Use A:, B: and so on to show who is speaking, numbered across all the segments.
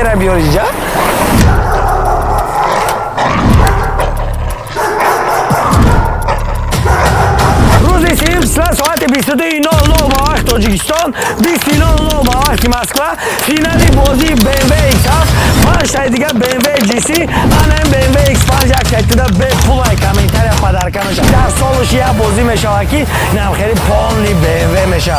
A: بره بیار اینجا. روز سیم ساعت 22:00 با وقت تاجیکستان، 20:00 با وقت مسکو. فینالی بازی BMW X7 5 تای دیگه BMW GC آن BMW X5 یک تایتدا به پول کامنتار پدرکم میشه. در سالش یه بازی میشه که نمخری پولنی BMW میشه.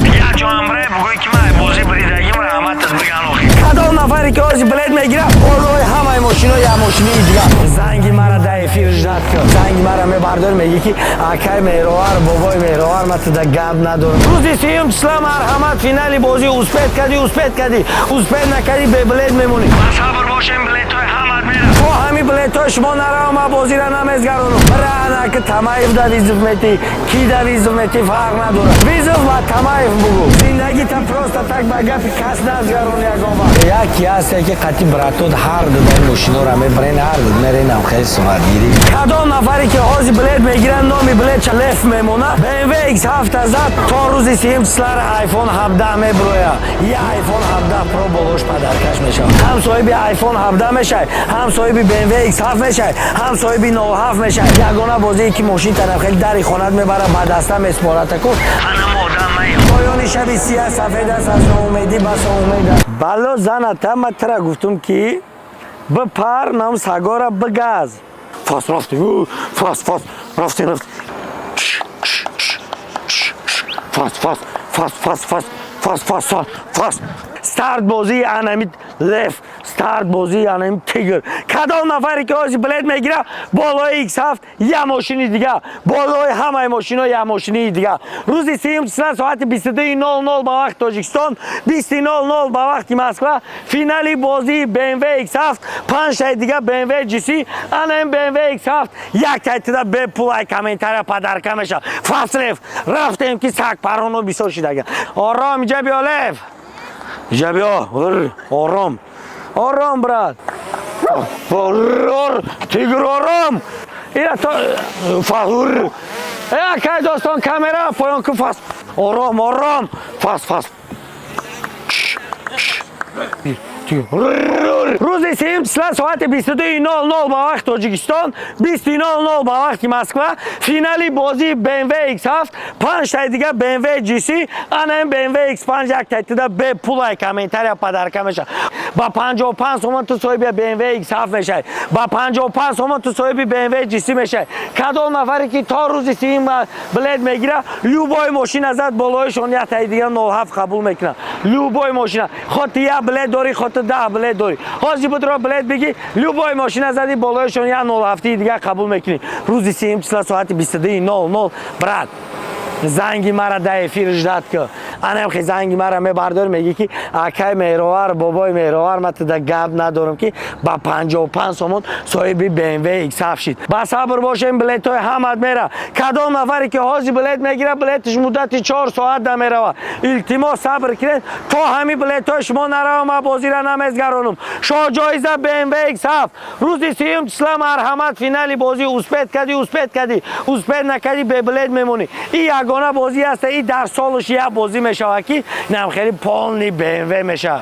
A: یا جوامره بگوی که من بازی بریدگی من رحمت از بگن آخی کدام نفری که آزی بلد میگیره اولوی همه ماشینا یا ماشینی دیگه زنگی مرا در افیر جداد کرد. زنگی مرا میبردار میگی که آکای مهروار بابای مهروار من تو در گب ندارم. روزی سیم سلام مرحمت فینالی بازی اوسپید کردی اوسپید نکردی به بلد میمونی. صبر باشیم بلد های همت میره تو همی بلد های شما نرا ما بازی را نمیزگرونم برای که تمایف دا ویزف میتی کی دا ویزف میتی فرق نداره ویزف و تمایف بگو زندگی تا پروستا تک بگه پی کس نزگرون یکم یکی هسته که قطعی براتود هر دو در ماشینو را میبرین هر دو میرین خیلی سوارگیری کدام نفری که آزی بلد میگیرن نامی بلد چلف میمونه BMW X7 زد تا روزی سیم سلار آیفون 17 میبرویه یه آیفون 17 پرو بلوش پدرکش میشه هم صاحبی آیفون 17 میشه هم صاحبی BMW X7 میشه هم صاحبی 97 میشه یگانه بازی که ماشین طرف خیلی دری خونت میبره با دسته میسپارت کو خانم آدم پایان شب سیاه سفید است از ناامیدی بس امید است بالا زن تا من ترا گفتم که بپر نام سگارا بگاز فاس رفتی فاس رفتی فاس ستارت بازی انمیت لف ستارت بازی انمیت تیگر کدام نفری که آزی بلد میگیره بالای X7 یا ماشینی دیگه بالای همه ماشینا یا ماشینی دیگه روزی سیم ساعت 22:00 با وقت تاجیکستان 20:00 با وقت مسکو فینالی بازی BMW X7 5 تای دیگه BMW GC آن BMW X7 یک تایتدا به پول کامنتار پدرکم میشه فاصله رفتیم که سگ پرونو بیسوشی دیگه آرام اینجا بیا لف اینجا بیا آرام برات تیگر آرام اینا تا فاور که دوستان کامera پایان که فاس آرام فاس روز سیم ساعت 22:00 با وقت تاجیکستان 20:00 با وقت مسکو فینالی بازی BMW X7 5 تای دیگه BMW GC آن BMW X5 یک تایتدا به پول کامنتار پدرکم میشه با 55 تومان تو صاحب BMW X7 میشه با 55 تومان تو صاحب BMW GC میشه کدام نفری که تا روز سیم بلد میگیره لوبای ماشین ازت بالایشون یک تای دیگه 97 قبول میکنه لوبای ماشین خود یه بلد داری خود 10 بلد داری حاضی بود را بلد بگی لوبای ماشین ازدی بالایشون یا 07 دیگه قبول میکنی روزی سیم ساعت 22:00 برات زنگی مرا در افیر جداد کرد انم خیلی زنگی مرا میبردار میگی که آکای مهروار بابای مهروار من تو در گب ندارم که با 55 تومان صاحبی BMW X7 شید با صبر باشیم بلیت های همت میره کدام نفری که حاضی بلیت میگیره بلیتش مدت 4 ساعت در میره التماس صبر کنید تا همین بلیت های شما نره ما بازی را نمیزگرونم شاه جایزه BMW X7 روزی سیم سلام مرحمت فینالی بازی اوسپید کردی نکردی به بلیت میمونی این یگانه بازی است این در سالش یه بازی میشه که نمخری پولنی BMW میشه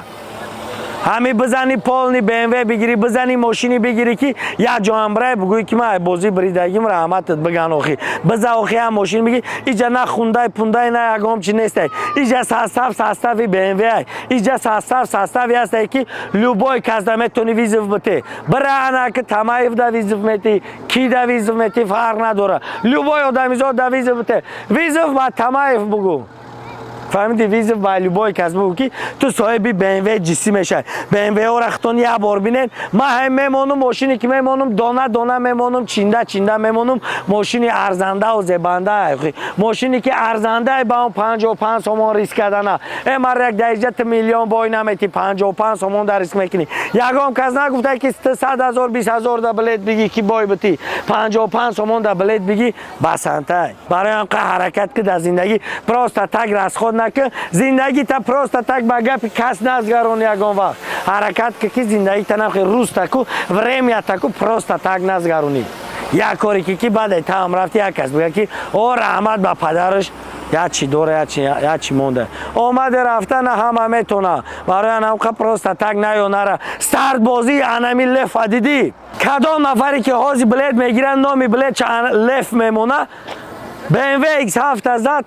A: همی بزنی پولنی BMW بگیری بزنی ماشینی بگیری که یا جوامره بگوی که من بازی بریدگیم رحمتت بگن آخی بزا آخی هم ماشین بگی ایجا نه خونده پونده نه یکم چی نیسته ایجا ساستوی BMW ایجا ساستوی هسته که لوبای کسده میتونی ویزف بته برای که تمایف دا ویزف میتی کی دا ویزف میتی فرق نداره لوبای آدمیزاد دا ویزف بته ویزف با تمایف بگو فهمیدی ویزف ولی بای کس بگو که تو صاحبی BMW GC میشه BMW ها رختون یه بار بینن من هم میمونم ماشینی که میمونم دانه میمونم چینده میمونم ماشینی ارزنده و زبنده ماشینی که ارزنده با اون 55 تومان ریسک کردن امر یک دیجت میلیون بای نمیتی 55 تومان در ریسک میکنی یگام کس نگفته که 100,000 20,000 دا بلیت بگی که بای بتی 55 تومان دا بلیت بگی بسنته برای آنقدر حرکت که در زندگی پروستا تگ راست خود نکن زندگی تا پروستا تک با گپ کس نزگرون یگان وقت حرکت که زندگی تا نخی روز تکو وریم تکو پروستا تک نزگرونی یا کاری که بعد تا هم رفتی یک کس بگه که او رحمت با پدرش ячи дора, ячи монда. Омаде рафта на ҳама метона. Барои анамқа просто так наёнара. Старт бозӣ анами лефа дидӣ? Кадом нафаре ки ҳозир билет мегирад, номи билет леф мемона. BMW X7 зад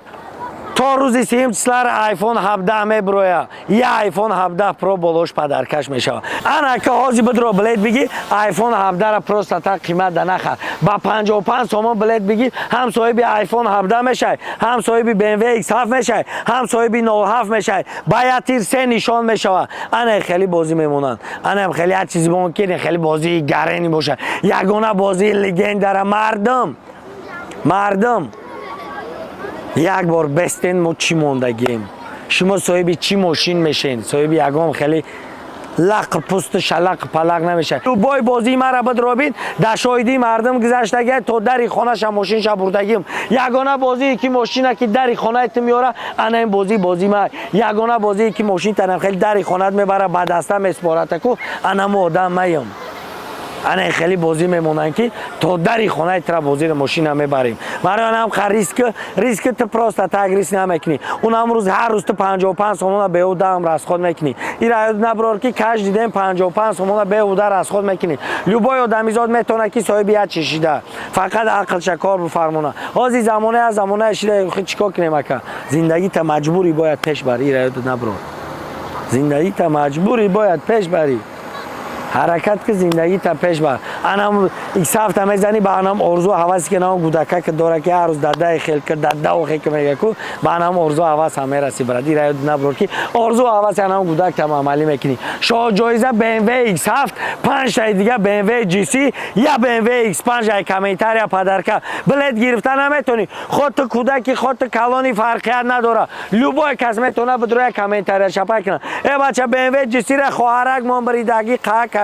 A: то рӯзи 3 числара iPhone 17 меброя. Я iPhone 17 Pro болош падаркаш мешава. Ана ки ҳозир бидро билет биги iPhone 17 ра просто так қимат да наха. Ба 55 сомон билет биги, ҳам соҳиби iPhone 17 мешай, ҳам соҳиби BMW X7 мешай, ҳам соҳиби 07 мешай. Ба ятир се нишон мешава. Ана хеле бозӣ мемонанд. Ана хеле ҳар чизи мумкине, хеле бозии гарени боша. Ягона бозии легендара мардум. Як бор бестен мо чӣ мондагием? Шумо соҳиби чӣ мошин мешен? Соҳиби ягон хеле лақр пусту шалақ палақ намешад. Любой бозии мара бидробин, да шоҳидии мардум гузаштагиам, то дари хонаша мошинша бурдагиам. Ягона бозие ки мошина ки дари хонаат меёра, ана ин бозӣ май. Ягона бозие ки мошинтанам хеле дари хонаат мебара, ба даста меспоратаку, ана мо одам маям. Ана хеле бозӣ мемонанд ки то дари хонаатра бозиро мошина мебарем. Марёнам ха риск ты просто так риск намекунӣ. Унам рӯз ҳар рӯз ты 55 сомона беҳудам расход мекунӣ. ира наброр ки каждый ден 55 сомона беҳуда расход мекунӣ. Любой одамизод метавонад ки соҳиби як чишида. Фақат ақлша кор бифармона. ҳозир замонаи замонаи шида чикор кунем ака? Зиндагита маҷбурӣ бояд пеш барӣ. ира наброр. Зиндагита маҷбурӣ бояд пеш барӣ. ҳаракат ки зиндагита пеш бар. Анам X7 мезани ба анам орзу ҳаваси ки нам гудака ки дора ки ҳар рӯз дадаи хел кир дадау хел ки мега ку ба анам орзу ҳавас ҳам мераси брад. ира наброр ки орзу ҳаваси анам гудак там амалӣ мекунӣ. шоҳ ҷоиза BMW X7, 5 таи дига BMW GC я BMW X5 ай комментария падарка. Билет гирифта наметонӣ. ход кудаки ход калони фарқият надора. Любой кас метавона бидроя комментария шапа кунад. Бача BMW GC ра хоҳарак мон бридаги қак.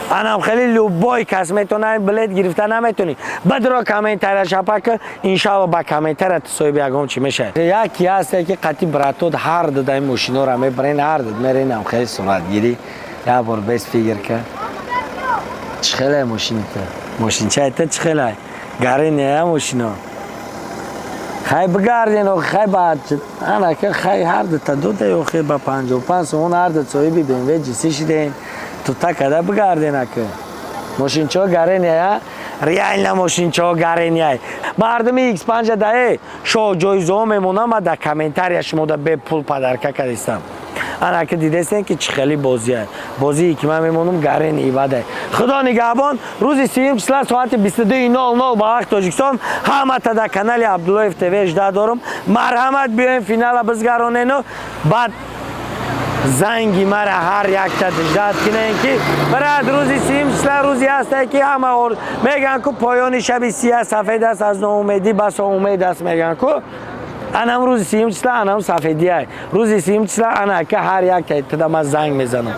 A: Анам хеле любой кас метавона билет гирифта наметонӣ. Бидро комментария шапа ки иншалло ба комментария соҳиби ягон чӣ мешавад. Яке ҳасте ки қати братод ҳар дада ин мошинора мебарен, ҳар дад меренам хеле суратгирӣ. Як бор бес фигр ка. Чӣ хеле мошинита? Мошинчаита чӣ хеле? Гарения мошино. хай бигарден хай ба ана ки хай ҳар дата дода охир ба 55 сомон ҳар дат соҳиби BMW GC шидем. То такада бигарден ака. Мошинчо гарения, реально мошинчо гарения. Мардуми X5 да шо ҷоизаҳо мемонам, да комментария шумо да бе пул падарка кардистам. ана ки дидестен ки чӣ хеле бозие. Бозии ки ман мемонам гарени иваде. Худо нигаҳбон. Рӯзи 3 числа соати 22:00 ба вақти Тоҷикистон ҳамата да канали Абдуллоев ТВ жда дорум. Марҳамат биёем финала бизгаронену. Баъд занги мара ҳар якта ждат кунем ки брат рӯзи 3 числа рӯзи ҳасте ки ҳама меган ку поёни шаби сия сафед аст аз ноумедӣ ба соумед аст меган ку. Анам рӯзи 3 числа анам сафедия. Рӯзи 3 числа ана ки ҳар якта тада ман занг мезанам.